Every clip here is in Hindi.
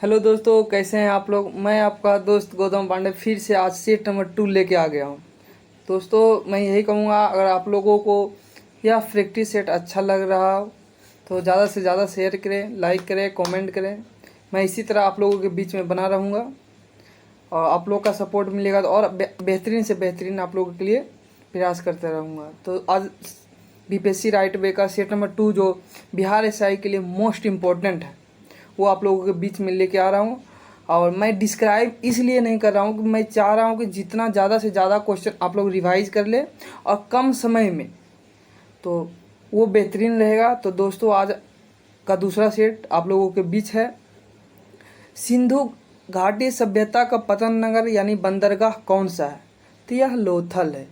हेलो दोस्तों, कैसे हैं आप लोग। मैं आपका दोस्त गौतम पांडे फिर से आज सेट नंबर 2 लेके आ गया हूँ। दोस्तों, मैं यही कहूँगा, अगर आप लोगों को यह प्रैक्टिस सेट अच्छा लग रहा हो तो ज़्यादा से ज़्यादा शेयर करें, लाइक करें, कमेंट करें। मैं इसी तरह आप लोगों के बीच में बना रहूँगा और आप लोग का सपोर्ट मिलेगा तो और बेहतरीन से बेहतरीन आप लोगों के लिए प्रयास करते रहूँगा। तो आज बीपीएससी राइट वे का सेट नंबर 2 जो बिहार एसआई के लिए मोस्ट इम्पोर्टेंट है वो आप लोगों के बीच में लेके आ रहा हूँ। और मैं डिस्क्राइब इसलिए नहीं कर रहा हूँ कि मैं चाह रहा हूँ कि जितना ज़्यादा से ज़्यादा क्वेश्चन आप लोग रिवाइज कर ले और कम समय में, तो वो बेहतरीन रहेगा। तो दोस्तों, आज का दूसरा सेट आप लोगों के बीच है। सिंधु घाटी सभ्यता का पतन नगर यानी बंदरगाह कौन सा है? तो यह लोथल है।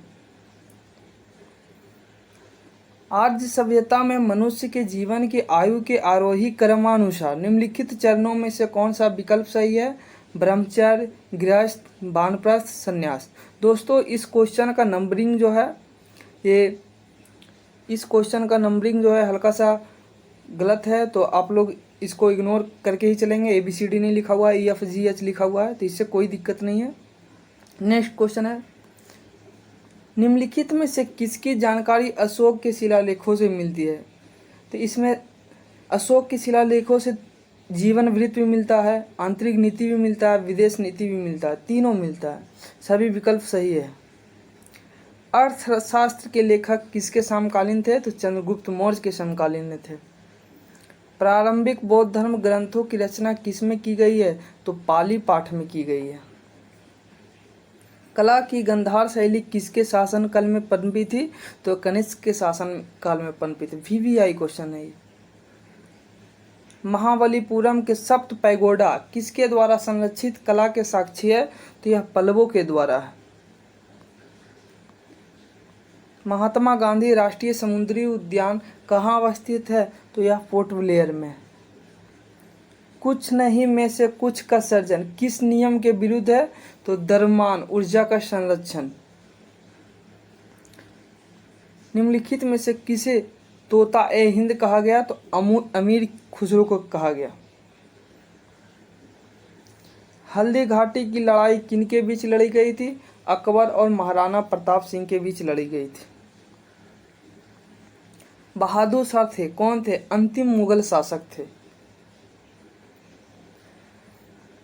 आर्य सभ्यता में मनुष्य के जीवन की आयु के आरोही क्रमानुसार निम्नलिखित चरणों में से कौन सा विकल्प सही है? ब्रह्मचर्य, गृहस्थ, वानप्रस्थ, संन्यास। दोस्तों, इस क्वेश्चन का नंबरिंग जो है हल्का सा गलत है, तो आप लोग इसको इग्नोर करके ही चलेंगे। ABCD नहीं लिखा हुआ है, EFGH लिखा हुआ है, तो इससे कोई दिक्कत नहीं है। नेक्स्ट क्वेश्चन है, निम्नलिखित में से किसकी जानकारी अशोक के शिलालेखों से मिलती है? तो इसमें अशोक के शिलालेखों से जीवन वृत्त भी मिलता है, आंतरिक नीति भी मिलता है, विदेश नीति भी मिलता है, तीनों मिलता है। सभी विकल्प सही है। अर्थशास्त्र के लेखक किसके समकालीन थे? तो चंद्रगुप्त मौर्य के समकालीन में थे। प्रारंभिक बौद्ध धर्म ग्रंथों की रचना किसमें की गई है? तो पाली पाठ में की गई है। कला की गंधार शैली किसके शासन काल में पनपी थी? तो कनिष्क के शासन काल में पनपी थी। VVI क्वेश्चन है ये। महाबलीपुरम के सप्त पैगोडा किसके द्वारा संरक्षित कला के साक्षी है? तो यह पल्लवों के द्वारा है। महात्मा गांधी राष्ट्रीय समुद्री उद्यान कहाँ अवस्थित है? तो यह पोर्ट ब्लेयर में। कुछ नहीं में से कुछ का सर्जन किस नियम के विरुद्ध है? तो द्रव्यमान ऊर्जा का संरक्षण। निम्नलिखित में से किसे तोता ए हिंद कहा गया? तो अमीर खुसरो को कहा गया। हल्दी घाटी की लड़ाई किनके बीच लड़ी गई थी? अकबर और महाराणा प्रताप सिंह के बीच लड़ी गई थी। बहादुर शाह थे कौन थे? अंतिम मुगल शासक थे।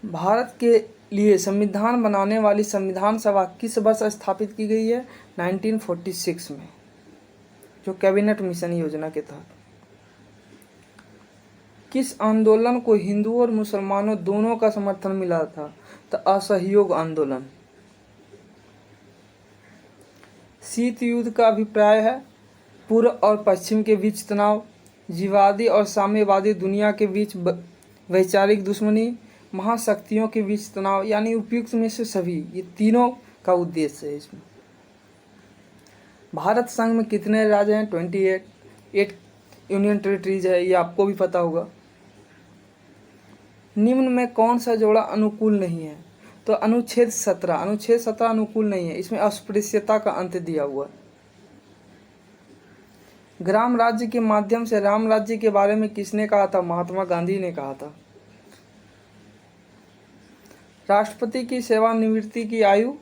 भारत के लिए संविधान बनाने वाली संविधान सभा किस वर्ष स्थापित की गई है? 1946 में, जो कैबिनेट मिशन योजना के तहत। किस आंदोलन को हिंदुओं और मुसलमानों दोनों का समर्थन मिला था? तो असहयोग आंदोलन। शीत युद्ध का अभिप्राय है पूर्व और पश्चिम के बीच तनाव, जीववादी और साम्यवादी दुनिया के बीच वैचारिक दुश्मनी, महाशक्तियों के बीच तनाव, यानी उपयुक्त में से सभी। ये तीनों का उद्देश्य है इसमें। भारत संघ में कितने राज्य हैं? 28 यूनियन टेरिटरीज है, ये आपको भी पता होगा। निम्न में कौन सा जोड़ा अनुकूल नहीं है? तो अनुच्छेद 17 अनुकूल नहीं है, इसमें अस्पृश्यता का अंत दिया हुआ है। ग्राम राज्य के माध्यम से राम राज्य के बारे में किसने कहा था? महात्मा गांधी ने कहा था। राष्ट्रपति की सेवानिवृत्ति की आयु,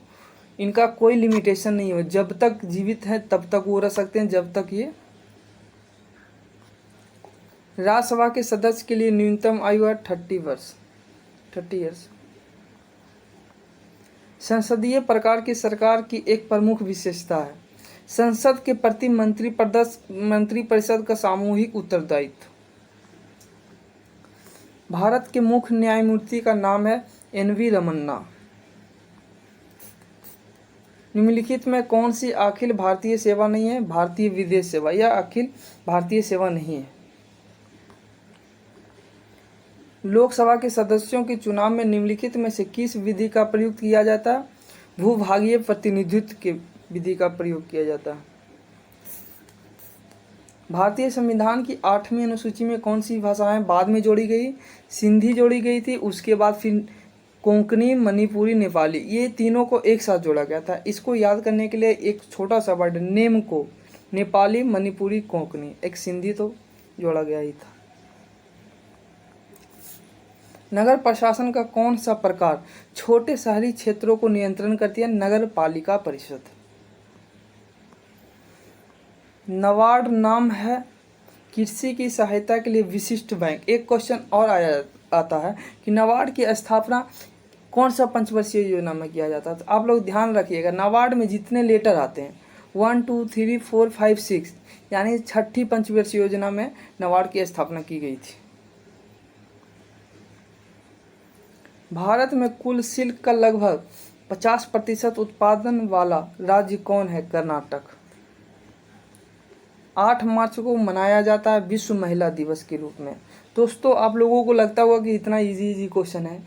इनका कोई लिमिटेशन नहीं है, जब तक जीवित हैं तब तक वो रह सकते हैं, जब तक ये। राज्यसभा के सदस्य के लिए न्यूनतम आयु है 30 ईयर्स। संसदीय प्रकार की सरकार की एक प्रमुख विशेषता है संसद के प्रति मंत्रिपरिषद का सामूहिक उत्तरदायित्व। भारत के मुख्य न्यायमूर्ति का नाम है NV रमन्ना। निम्नलिखित में कौन सी अखिल भारतीय सेवा नहीं है? भारतीय विदेश सेवा, यह अखिल भारतीय सेवा नहीं है। लोकसभा के सदस्यों के चुनाव में निम्नलिखित में से किस विधि का प्रयोग किया जाता है? भूभागीय प्रतिनिधित्व के विधि का प्रयोग किया जाता है। भारतीय संविधान की 8वीं अनुसूची में कौन सी भाषाएं बाद में जोड़ी गई? सिंधी जोड़ी गई थी, उसके बाद फिर कोंकणी, मणिपुरी, नेपाली, ये तीनों को एक साथ जोड़ा गया था। इसको याद करने के लिए एक छोटा सा वर्ड नेम को नेपाली, मणिपुरी, कोंकणी, एक सिंधी तो जोड़ा गया ही था। नगर प्रशासन का कौन सा प्रकार छोटे शहरी क्षेत्रों को नियंत्रण करती है? नगर पालिका परिषद। नाबार्ड नाम है कृषि की सहायता के लिए विशिष्ट बैंक। एक क्वेश्चन और आता है कि नाबार्ड की स्थापना कौन सा पंचवर्षीय योजना में किया जाता है? तो आप लोग ध्यान रखिएगा, नाबार्ड में जितने लेटर आते हैं 1 2 3 4 5 6 यानी छठी पंचवर्षीय योजना में नाबार्ड की स्थापना की गई थी। भारत में कुल सिल्क का लगभग 50% उत्पादन वाला राज्य कौन है? कर्नाटक। 8 मार्च को मनाया जाता है विश्व महिला दिवस के रूप में। दोस्तों, आप लोगों को लगता होगा कि इतना इजी क्वेश्चन है,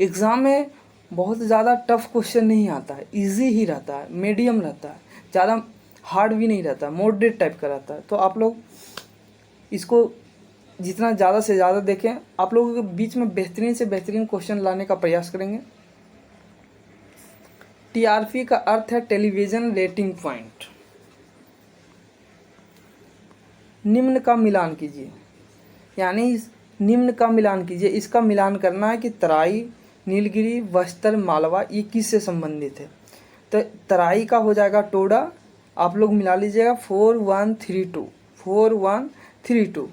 एग्ज़ाम में बहुत ज़्यादा टफ क्वेश्चन नहीं आता है, इजी ही रहता है, मीडियम रहता है, ज़्यादा हार्ड भी नहीं रहता, मॉडरेट टाइप का रहता है। तो आप लोग इसको जितना ज़्यादा से ज़्यादा देखें, आप लोगों के बीच में बेहतरीन से बेहतरीन क्वेश्चन लाने का प्रयास करेंगे। टीआरपी का अर्थ है टेलीविज़न रेटिंग पॉइंट। निम्न का मिलान कीजिए, यानी निम्न का मिलान कीजिए, इसका मिलान करना है कि तराई, नीलगिरी, बस्तर, मालवा ये किससे संबंधित है? तो तराई का हो जाएगा टोडा, आप लोग मिला लीजिएगा 4 1 3 2 4 1 3 2।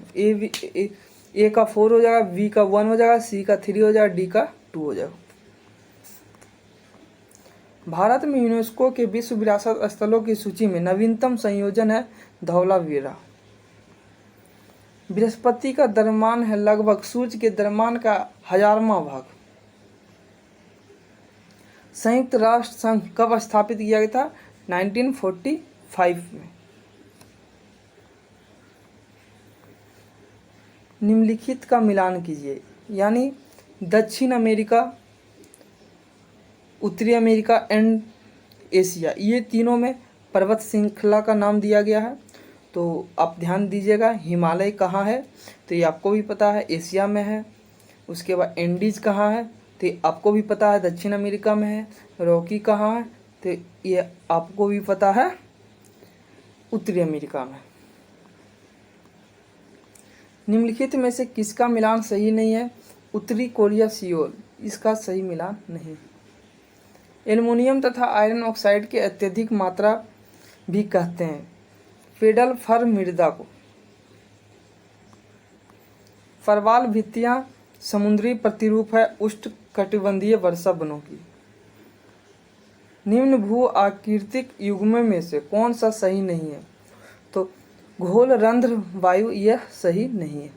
ए का 4 हो जाएगा, बी का 1 हो जाएगा, सी का 3 हो जाएगा, डी का 2 हो जाएगा। भारत में यूनेस्को के विश्व विरासत स्थलों की सूची में नवीनतम संयोजन है धौलावीरा। बृहस्पति का द्रव्यमान है लगभग सूर्य के द्रव्यमान का 1000वां भाग। संयुक्त राष्ट्र संघ कब स्थापित किया गया था? 1945 में। निम्नलिखित का मिलान कीजिए, यानी दक्षिण अमेरिका, उत्तरी अमेरिका एंड एशिया, ये तीनों में पर्वत श्रृंखला का नाम दिया गया है। तो आप ध्यान दीजिएगा, हिमालय कहाँ है? तो ये आपको भी पता है, एशिया में है। उसके बाद एंडीज कहाँ है? तो ये आपको भी पता है, दक्षिण अमेरिका में है। रॉकी कहाँ है? तो ये आपको भी पता है, उत्तरी अमेरिका में। निम्नलिखित में से किसका मिलान सही नहीं है? उत्तरी कोरिया, सियोल, इसका सही मिलान नहीं। एल्युमिनियम तथा आयरन ऑक्साइड की अत्यधिक मात्रा भी कहते हैं पेडल फर मृदा को। परवाल भित्तियां समुद्री प्रतिरूप है उष्णकटिबंधीय वर्षा वनों की। निम्न भू आकृतिक युग्म में से कौन सा सही नहीं है? तो घोल रंध्र वायु, यह सही नहीं है।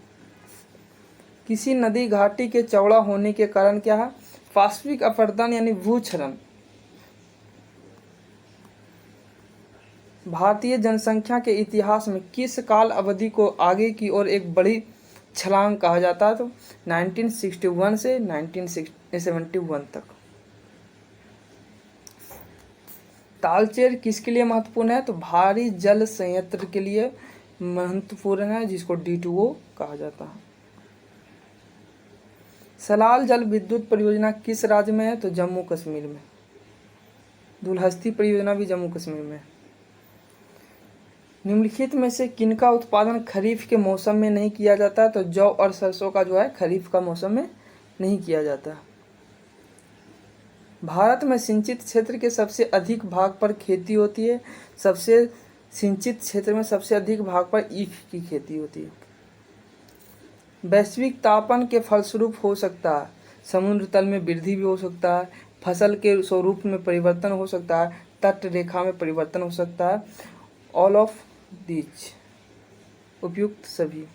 किसी नदी घाटी के चौड़ा होने के कारण क्या है? पार्श्विक अपरदन यानी भूक्षरण। भारतीय जनसंख्या के इतिहास में किस काल अवधि को आगे की ओर एक बड़ी छलांग कहा जाता है? तो 1961 से 1971 तक। तालचेर किसके लिए महत्वपूर्ण है? तो भारी जल संयंत्र के लिए महत्वपूर्ण है, जिसको D2O कहा जाता है। सलाल जल विद्युत परियोजना किस राज्य में है? तो जम्मू कश्मीर में। दुलहस्ती परियोजना भी जम्मू कश्मीर में है। निम्नलिखित में से किनका उत्पादन खरीफ के मौसम में नहीं किया जाता? तो जौ और सरसों का जो है खरीफ का मौसम में नहीं किया जाता। भारत में सिंचित क्षेत्र के सबसे अधिक भाग पर खेती होती है। सबसे सिंचित क्षेत्र में सबसे अधिक भाग पर ईख की खेती होती है। वैश्विक तापन के फलस्वरूप हो सकता है समुद्र तल में वृद्धि भी हो सकता है, फसल के स्वरूप में परिवर्तन हो सकता है, तट रेखा में परिवर्तन हो सकता है। ऑल ऑफ दीज, उपयुक्त सभी।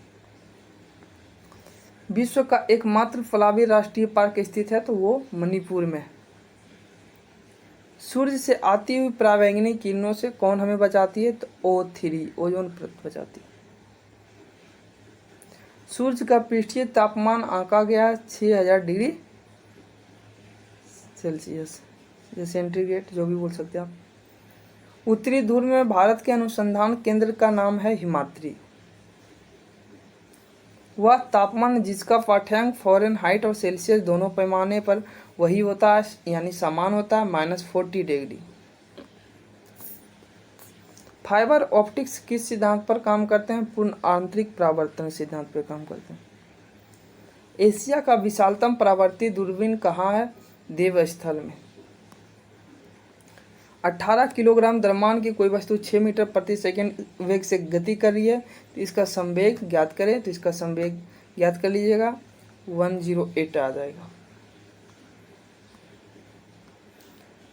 विश्व का एकमात्र फलावी राष्ट्रीय पार्क स्थित है, तो वो मणिपुर में है। सूर्य से आती हुई पराबैंगनी किरणों से कौन हमें बचाती है? तो O3, ओजोन परत बचाती है। सूर्य का पृष्ठीय तापमान आंका गया है 6000 डिग्री सेल्सियस या सेंटीग्रेड, जो भी बोल सकते हैं आप। उत्तरी ध्रुव में भारत के अनुसंधान केंद्र का नाम है हिमाद्री। वह तापमान जिसका पाठ्यांक फ़ारेनहाइट और सेल्सियस दोनों पैमाने पर वही होता है, यानी समान होता है, -40 डिग्री। फाइबर ऑप्टिक्स किस सिद्धांत पर काम करते हैं? पूर्ण आंतरिक परावर्तन सिद्धांत पर काम करते हैं। एशिया का विशालतम परावर्ती दूरबीन कहाँ है? देवस्थल में। 18 किलोग्राम द्रव्यमान की कोई वस्तु 6 मीटर प्रति सेकंड वेग से गति कर रही है, तो इसका संवेग ज्ञात करें। तो इसका संवेग ज्ञात कर लीजिएगा, 108 आ जाएगा।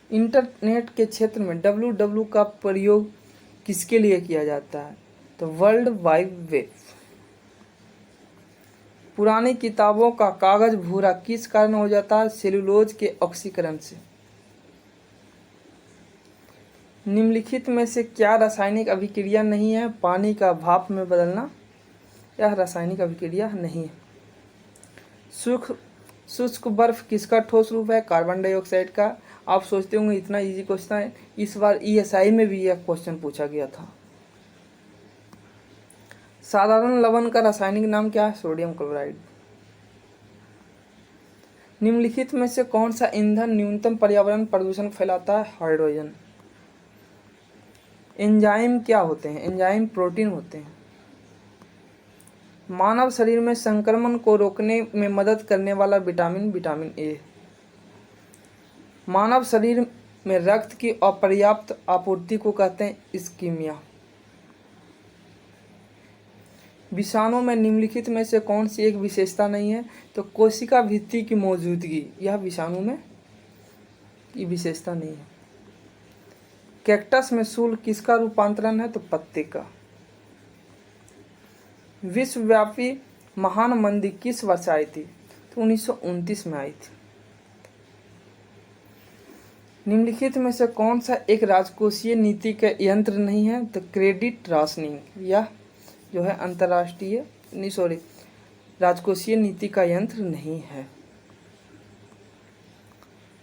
इंटरनेट के क्षेत्र में www का प्रयोग किसके लिए किया जाता है? तो वर्ल्ड वाइड वेब। पुरानी किताबों का कागज भूरा किस कारण हो जाता है? सेलुलोज के ऑक्सीकरण से। निम्नलिखित में से क्या रासायनिक अभिक्रिया नहीं है? पानी का भाप में बदलना, यह रासायनिक अभिक्रिया नहीं है। शुष्क बर्फ किसका ठोस रूप है? कार्बन डाइऑक्साइड का। आप सोचते होंगे इतना इजी क्वेश्चन है, इस बार ESI में भी यह क्वेश्चन पूछा गया था। साधारण लवण का रासायनिक नाम क्या है? Sodium chloride. निम्नलिखित में से कौन सा ईंधन न्यूनतम पर्यावरण प्रदूषण फैलाता है? हाइड्रोजन। एंजाइम क्या होते हैं? एंजाइम प्रोटीन होते हैं। मानव शरीर में संक्रमण को रोकने में मदद करने वाला विटामिन विटामिन ए। मानव शरीर में रक्त की अपर्याप्त आपूर्ति को कहते हैं इस्कीमिया। विषाणु में निम्नलिखित में से कौन सी एक विशेषता नहीं है? तो कोशिका भित्ति की मौजूदगी, यह विषाणु में की विशेषता नहीं है। कैक्टस में शूल किसका रूपांतरण है? तो पत्ते का। विश्वव्यापी महान मंदी किस वर्ष आई थी? तो 1929 में आई थी। निम्नलिखित में से कौन सा एक राजकोषीय नीति का यंत्र नहीं है? तो क्रेडिट राशनिंग, यह जो है अंतर्राष्ट्रीय राजकोषीय नीति का यंत्र नहीं है।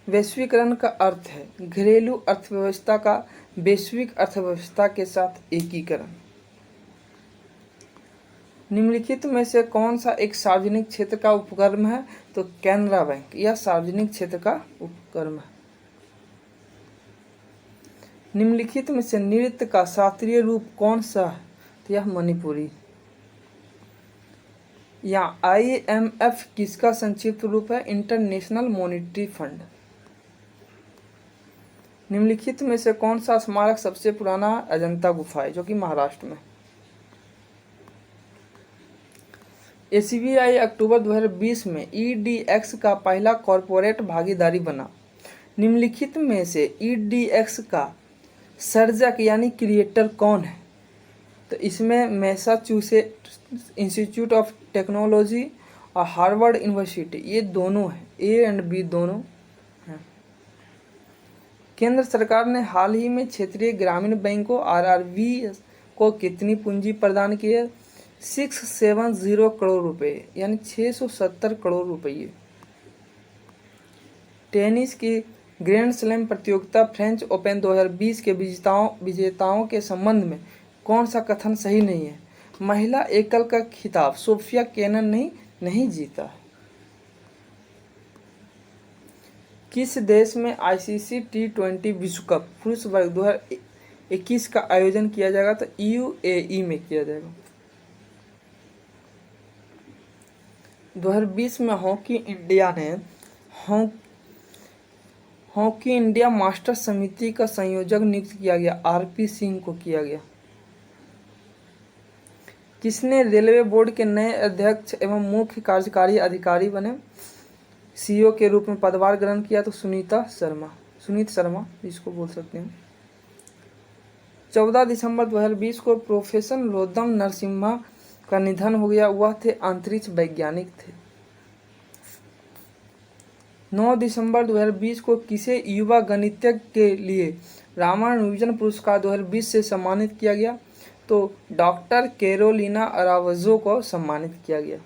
वैश्वीकरण का अर्थ है घरेलू अर्थव्यवस्था का वैश्विक अर्थव्यवस्था के साथ एकीकरण। निम्नलिखित में से कौन सा एक सार्वजनिक क्षेत्र का उपक्रम है? तो कैनरा बैंक, यह सार्वजनिक क्षेत्र का उपक्रम है। निम्नलिखित में से नृत्य का शास्त्रीय रूप कौन सा है? तो यह मणिपुरी। या IMF किसका संक्षिप्त रूप है? International monetary fund. निम्नलिखित में से कौन सा स्मारक सबसे पुराना है? अजंता गुफाएं, जो कि महाराष्ट्र में। SBI अक्टूबर 2020 में EDX का पहला कॉरपोरेट भागीदारी बना। निम्नलिखित में से EDX का सर्जक यानी क्रिएटर कौन है? तो इसमें मैसाचुसेट्स इंस्टीट्यूट ऑफ टेक्नोलॉजी और हार्वर्ड यूनिवर्सिटी, ये दोनों हैं, A और B दोनों हैं। केंद्र सरकार ने हाल ही में क्षेत्रीय ग्रामीण बैंकों RRB को कितनी पूंजी प्रदान की है? 670 करोड़ रुपए, यानी 670 करोड़ रुपये। टेनिस की ग्रैंड स्लैम प्रतियोगिता फ्रेंच ओपन 2020 के विजेताओं के संबंध में कौन सा कथन सही नहीं है? महिला एकल का खिताब सोफिया केनन ने नहीं जीता है। किस देश में ICC T20 विश्व कप पुरुष वर्ग 2021 का आयोजन किया जाएगा? तो UAE में किया जाएगा। 2020 में हॉकी इंडिया मास्टर समिति का संयोजक नियुक्त किया गया, RP सिंह को किया गया। किसने रेलवे बोर्ड के नए अध्यक्ष एवं मुख्य कार्यकारी अधिकारी बने? CEO के रूप में पदभार ग्रहण किया? तो सुनीत शर्मा इसको बोल सकते हैं। 14 दिसंबर 2020 को प्रोफेसर रोदम नरसिम्हा का निधन हो गया। वह थे अंतरिक्ष वैज्ञानिक थे। 9 दिसंबर 2020 को किसे युवा गणितज्ञ के लिए रामानुजन पुरस्कार 2020 से सम्मानित किया गया? तो डॉक्टर कैरोलिना अरावजो को सम्मानित किया गया।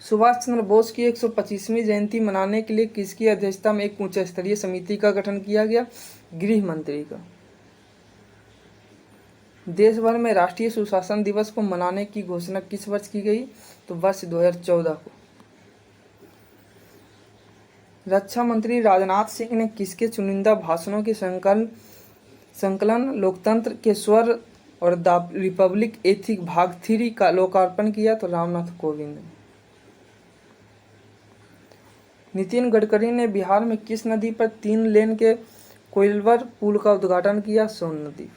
सुभाष चंद्र बोस की 125वीं जयंती मनाने के लिए किसकी अध्यक्षता में एक उच्च स्तरीय समिति का गठन किया गया? गृह मंत्री का। देश भर में राष्ट्रीय सुशासन दिवस को मनाने की घोषणा किस वर्ष की गई? तो वर्ष 2014 को। रक्षा मंत्री राजनाथ सिंह ने किसके चुनिंदा भाषणों के संकलन लोकतंत्र के स्वर और द रिपब्लिक एथिक भाग 3 का लोकार्पण किया तो रामनाथ कोविंद ने। नितिन गडकरी ने बिहार में किस नदी पर 3 लेन के कोइलवर पुल का उद्घाटन किया? सोन नदी।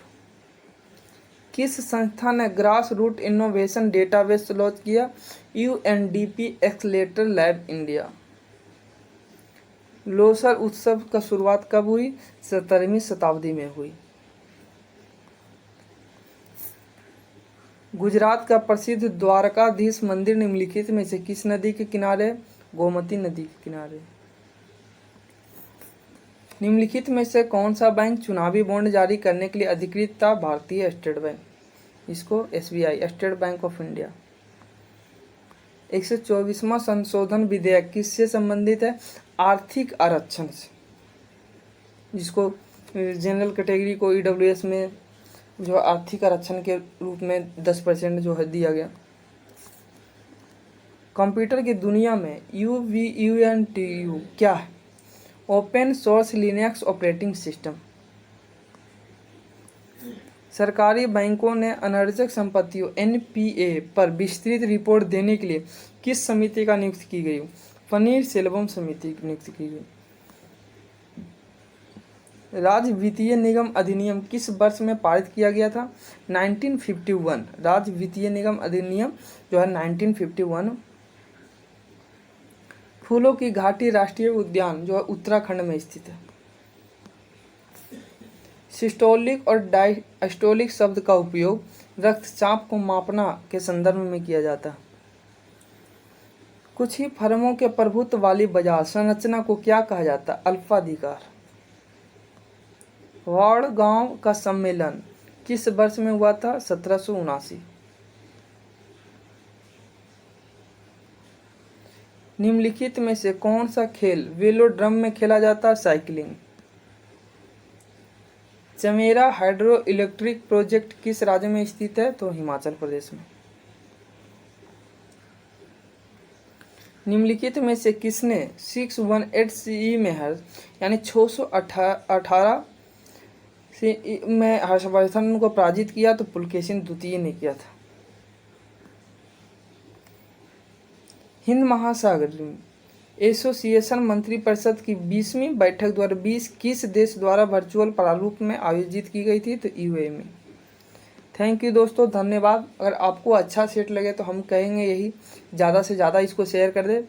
किस संस्था ने grass root innovation database launch किया? UNDP accelerator lab India. Losar उत्सव का शुरुआत कब हुई? 17वीं शताब्दी में हुई। गुजरात का प्रसिद्ध द्वारकाधीश मंदिर निम्नलिखित में से किस नदी के किनारे? गोमती नदी के किनारे। निम्नलिखित में से कौन सा बैंक चुनावी बॉन्ड जारी करने के लिए अधिकृत था? भारतीय स्टेट बैंक, इसको SBI, state bank of India. 124वां संशोधन विधेयक किससे संबंधित है? आर्थिक आरक्षण से, जिसको जनरल कैटेगरी को ईडब्ल्यूएस में जो आर्थिक आरक्षण के रूप में 10% जो है दिया गया। कंप्यूटर की दुनिया में UBuntu क्या है? Open source Linux operating system. सरकारी बैंकों ने अनर्जक संपत्तियों NPA पर विस्तृत रिपोर्ट देने के लिए किस समिति का नियुक्त की गई? पनीर सेल्वम समिति की नियुक्त की गई। राज्य वित्तीय निगम अधिनियम किस वर्ष में पारित किया गया था? 1951। राज्य वित्तीय निगम अधिनियम जो है 1951। फूलों की घाटी राष्ट्रीय उद्यान जो है उत्तराखंड में स्थित है। सिस्टोलिक और डायस्टोलिक शब्द का उपयोग रक्तचाप को मापना के संदर्भ में किया जाता है। कुछ ही फर्मों के प्रभुत्व वाली बाजार संरचना को क्या कहा जाता है? अल्पाधिकार। वाड़ गांव का सम्मेलन किस वर्ष में हुआ था? 1779। निम्नलिखित में से कौन सा खेल वेलोड्रम में खेला जाता है? Cycling. Chamera hydro electric project किस राज्य में स्थित है? तो हिमाचल प्रदेश में। निम्नलिखित में से किसने 618 CE में यानी 618 में हर्षवर्धन को पराजित किया? तो पुलकेशिन द्वितीय ने किया था। हिंद महासागर एसोसिएशन मंत्रिपरिषद की 20वीं बैठक 2020 किस देश द्वारा वर्चुअल प्रारूप में आयोजित की गई थी? तो UAE। थैंक यू दोस्तों, धन्यवाद। अगर आपको अच्छा सेट लगे तो हम कहेंगे यही, ज़्यादा से ज़्यादा इसको शेयर कर दें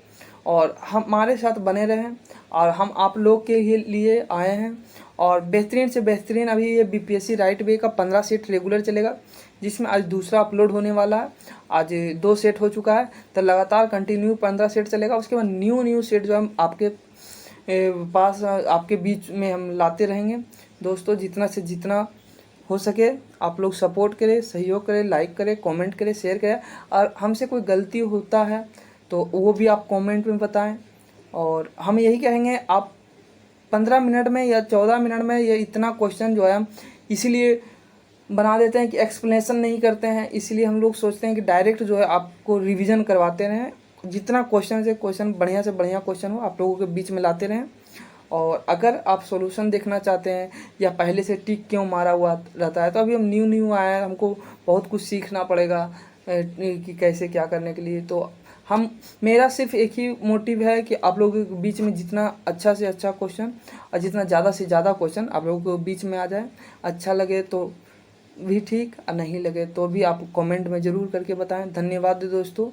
और हमारे साथ बने रहें। और हम आप लोग के लिए आए हैं और बेहतरीन से बेहतरीन अभी ये BPSC राइट वे का 15 सेट रेगुलर चलेगा, जिसमें आज दूसरा अपलोड होने वाला है। आज 2 सेट हो चुका है, तो लगातार कंटिन्यू 15 सेट चलेगा। उसके बाद न्यू सेट जो हम आपके पास आपके बीच में हम लाते रहेंगे। दोस्तों जितना से जितना हो सके आप लोग सपोर्ट करें, सहयोग करें, लाइक करें, कमेंट करें, शेयर करें। और हमसे कोई गलती होता है तो वो भी आप कमेंट में बताएं। और हम यही कहेंगे, आप 15 मिनट में या 14 मिनट में ये इतना क्वेश्चन जो है हम इसीलिए बना देते हैं कि एक्सप्लेनेशन नहीं करते हैं। इसलिए हम लोग सोचते हैं कि डायरेक्ट जो है आपको रिवीजन करवाते रहें। जितना क्वेश्चन से क्वेश्चन बढ़िया से बढ़िया क्वेश्चन हो आप लोगों के बीच में लाते रहें। और अगर आप सॉल्यूशन देखना चाहते हैं या पहले से टिक क्यों मारा हुआ रहता है, तो अभी हम न्यू आए हैं, हमको बहुत कुछ सीखना पड़ेगा कि कैसे क्या करने के लिए। तो मेरा सिर्फ एक ही मोटिव है कि आप लोगों के बीच में जितना अच्छा से अच्छा क्वेश्चन और जितना ज़्यादा से ज़्यादा क्वेश्चन आप लोगों के बीच में आ जाए। अच्छा लगे तो भी ठीक और नहीं लगे तो भी आप कमेंट में ज़रूर करके बताएं। धन्यवाद दोस्तों,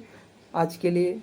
आज के लिए।